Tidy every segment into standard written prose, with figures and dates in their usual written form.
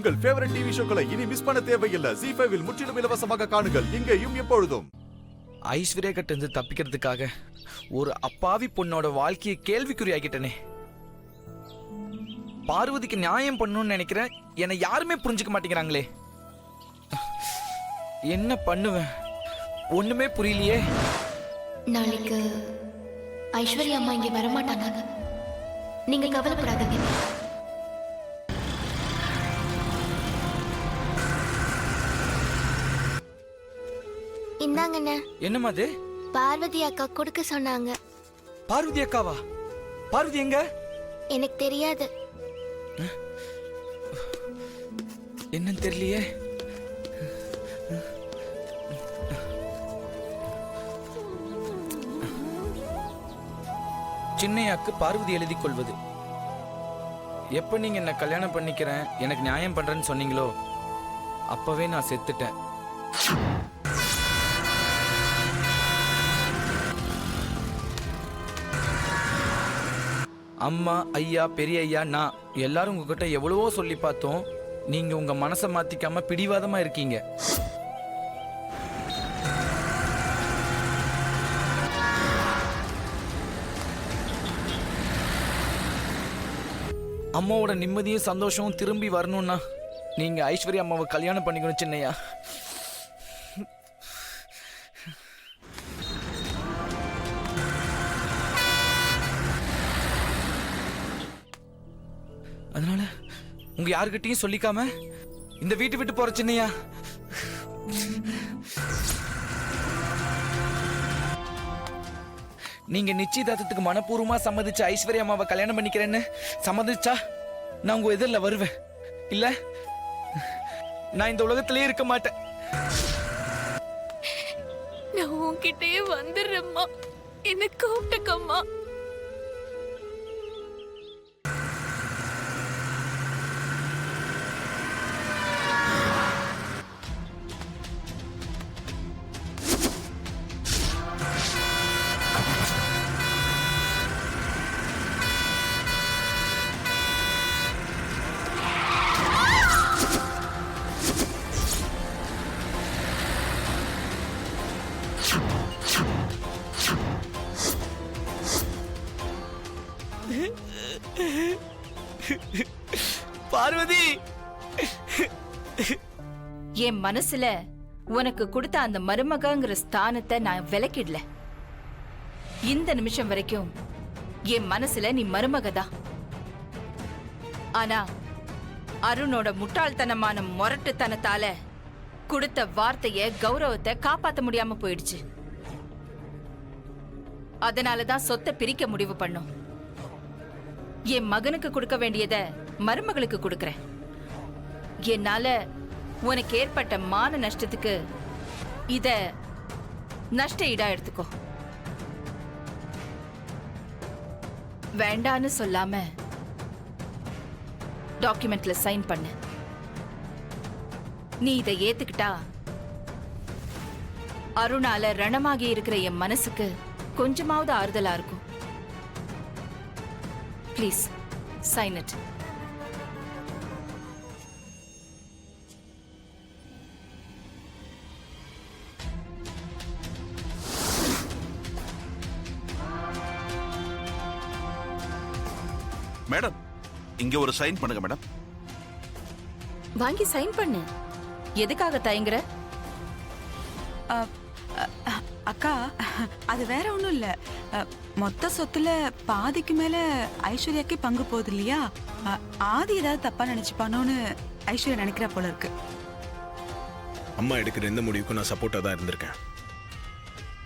உங்கள் favourite TV ஷோக்களை இனி miss பண்ண தேவையில்லை. ZEE5 இல் முற்றிலும் இலவசமாக காணுங்கள். இங்கேயும் எப்பொழுதும். ஐஸ்வர்யா கிட்ட இருந்து தப்பிக்கிறதுக்காக ஒரு அப்பாவி பொண்ணோட வாழ்க்கையை கேள்விக்குறியாக்கிட்டனே. பார்வதிக்கு நியாயம் பண்ணணும்னு நினைக்கிறேன். என்னை யாருமே புரிஞ்சுக்க மாட்டேங்கிறாங்களே. என்ன பண்ணுவேன் ஒண்ணுமே புரியலையே. நாளைக்கு ஐஸ்வர்யா அம்மா இங்கே வரமாட்டாங்க. நீங்க கவலைப்படாதீங்க. இந்தாங்கண்ணே. என்னம்மா அது? பார்வதி அக்கா கொடுக்க சொன்னாங்க. பார்வதி அக்காவா? பார்வதி எங்க? எனக்கு தெரியாது. என்னன்னு தெரியலையே. சின்னையாக்கு பார்வதி எழுதி கொள்வது. எப்ப நீங்க என்ன கல்யாணம் பண்ணிக்கிறேன் எனக்கு நியாயம் பண்றேன்னு சொன்னீங்களோ அப்பவே நான் செத்துட்டேன். அம்மா, ஐயா, பெரிய ஐயா, நான் எல்லாரும் உங்ககிட்ட எவ்வளவோ சொல்லி பார்த்தோம். நீங்க உங்க மனசை மாத்திக்காம பிடிவாதமா இருக்கீங்க. அம்மாவோட நிம்மதியும் சந்தோஷமும் திரும்பி வரணும்னா நீங்க ஐஸ்வர்யா அம்மாவை கல்யாணம் பண்ணிக்கணும் சின்னையா. அதனால உங்க யாருக்கிட்டையும் சொல்லிக்காம இந்த வீட்டு விட்டு போற சின்னையா. நீங்க நிச்சயதார்த்தத்துக்கு மனப்பூர்வமா சம்மதிச்சு ஐஸ்வர்யா அம்மாவை கல்யாணம் பண்ணிக்கிறேன்னு சம்மதிச்சா நான் உங்க எதிரில் வருவேன். இல்ல நான் இந்த உலகத்திலே இருக்க மாட்டேன். நான் உன்கிட்டயே வந்துடுறேம்மா. என்ன கூப்பிட்டுக்கம்மா. பார்வதி, என் மனசுல உனக்கு கொடுத்த அந்த மருமகங்கிற ஸ்தானத்தை நான் விலக்கிடல. இந்த நிமிஷம் வரைக்கும் என் மனசுல நீ மருமகதான். ஆனா அருணோட முட்டாள்தனமான முரட்டுத்தனத்தால கொடுத்த வார்த்தைய கௌரவத்தை காப்பாத்த முடியாம போயிடுச்சு. அதனாலதான் சொத்தை பிரிக்க முடிவு பண்ணும். என் மகனுக்கு கொடுக்க வேண்டியத மருமகளுக்கு கொடுக்கறேன். என்னால உனக்கு ஏற்பட்ட மான நஷ்டத்துக்கு இத நஷ்ட ஈடா எடுத்துக்கோ. வேண்டான்னு சொல்லாம டாக்குமெண்ட்ல சைன் பண்ணு. நீ இதை ஏத்துக்கிட்டா அருணால ரணமாகி இருக்கிற என் மனசுக்கு கொஞ்சமாவது ஆறுதலா இருக்கும். Please sign it. மேடம், இங்க ஒரு சைன் பண்ணுங்க மேடம். வாங்கி சைன் பண்ணு. எதுக்காக தயங்குற? அக்கா, அது வேற ஒண்ணும் இல்ல. மொத்த சொத்துல பாதிக்கு மேல ஐஸ்வர்யாக்கே பங்கு போகுது இல்லையா? ஆதி ஏதாவது தப்பா நினைச்சுப்பானோன்னு ஐஸ்வர்யா நினைக்கிறா போல இருக்கு. அம்மா எடுக்கிற எந்த முடிவுக்கும் நான் சப்போர்ட்டா தான் இருந்திருக்கேன்.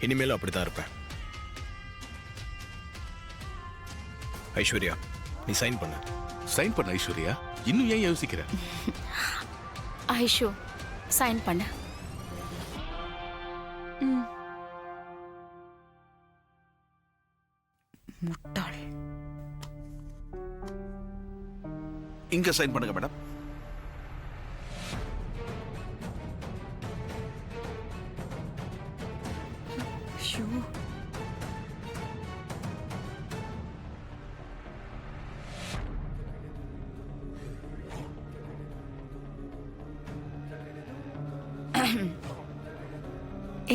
இனிமேலும் அப்படித்தான் இருப்பேன். ஐஸ்வர்யா, நீ சைன் பண்ண. சைன் பண்ண ஐஸ்வர்யா. இன்னும் ஏன் யோசிக்கிற? ஐஷு சைன் பண்ண. முட்டாள். இங்க சைன் பண்ணுங்க மேடம்.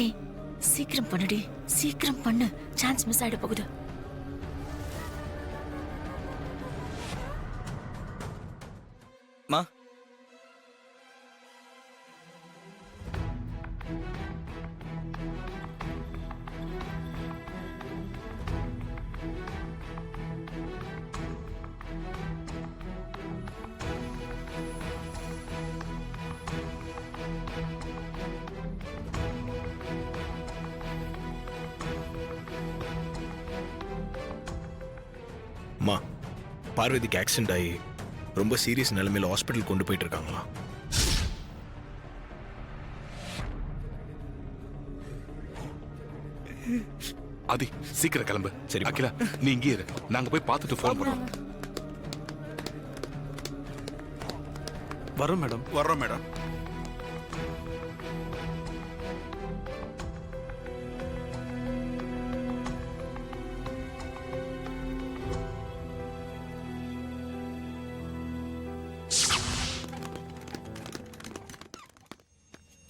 ஏய் சீக்கிரம் பண்ணுடி, சீக்கிரம் பண்ணு, சான்ஸ் மிஸ் ஆயிட போகுது. மா அம்மா, பார்வதிக்கு ஆக்சிடென்ட் ஆகி ரொம்ப சீரியஸ் நிலைமையில ஹாஸ்பிட்டல் கொண்டு போயிட்டு இருக்காங்களா? ஆதி சீக்கிரம் கிளம்பு. சரி. அகிலா நீ இங்கே இரு, நாங்க போய் பார்த்துட்டு ஃபோன் பண்றோம். வரோம் மேடம். வர்றோம் மேடம்.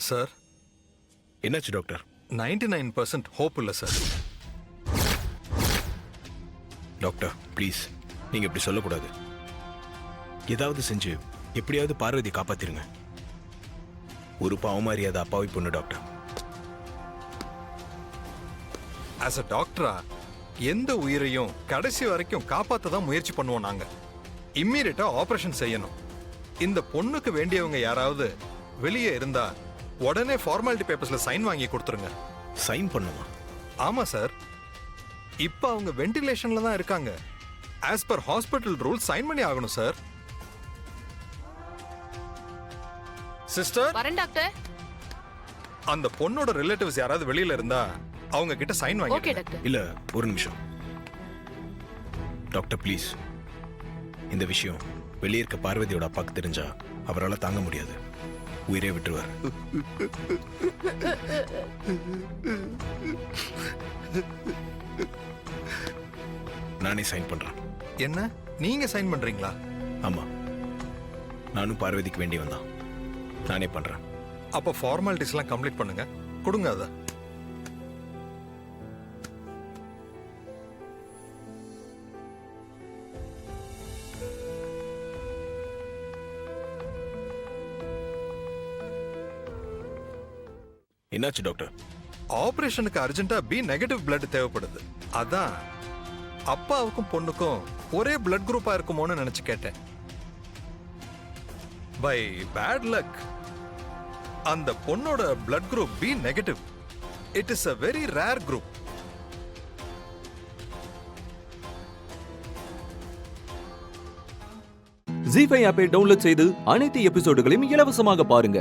சார், என்னாச்சு டாக்டர்? 99% ஹோப் இல்ல சார். டாக்டர் ப்ளீஸ், நீங்க இப்படி சொல்லக்கூடாது. ஏதாவது செஞ்சு எப்படியாவது பார்வதி காப்பாத்திருங்க. ஒரு பாவம் அறியாத அப்பாவி பொண்ணு டாக்டர். ஆஸ் அ டாக்டரா எந்த உயிரையும் கடைசி வரைக்கும் காப்பாத்த தான் முயற்சி பண்ணுவோம் நாங்க. இம்மீடியட்டா ஆபரேஷன் செய்யணும். இந்த பொண்ணுக்கு வேண்டியவங்க யாராவது வெளியே இருந்தா உடனே ஃபார்மாலிட்டி பேப்பர்ஸ்ல சைன் வாங்கி கொடுத்துருங்க. சைன் பண்ணுமா? ஆமா சார், இப்ப அவங்க வென்டிலேஷன்ல தான் இருக்காங்க. As per hospital rule sign பண்ணி ஆகணும் சார். சிஸ்டர், வரேன் டாக்டர். அந்த பொண்ணோட ரிலேட்டிவ்ஸ் யாராவது வெளியில இருந்தா அவங்க கிட்ட சைன் ஓகே வாங்கி. டாக்டர். இல்ல, ஒரு நிமிஷம் டாக்டர் ப்ளீஸ். இந்த விஷயம் வெளியே இருக்க பார்வதியோட அப்பாக்கு தெரிஞ்சா அவரால் தாங்க முடியாது, உயிரே விட்டுருவார். நானே சைன் பண்றேன். என்ன, நீங்க சைன் பண்றீங்களா? ஆமா, நானும் பார்வதிக்கு வேண்டியவன் தான். நானே பண்றேன். அப்ப ஃபார்மாலிட்டிஸ் எல்லாம் கம்ப்ளீட் பண்ணுங்க, கொடுங்க அத. என்னாச்சு டாக்டர்? ஆபரேஷனுக்கு அர்ஜென்ட்டா பி நெகட்டிவ் பிளட் தேவைப்படுது. அதான் அப்பாவுக்கும் பொண்ணுக்கும் ஒரே பிளட் குரூப்பா இருக்குமோன்னு நினைச்சு கேட்டேன். பை பேட் லக் அந்த பொண்ணோட blood group B negative. It is a very rare group. Zee five ஆப்பை டவுன்லோட் செய்து அனைத்து எபிசோடுகளையும் இலவசமாக பாருங்க.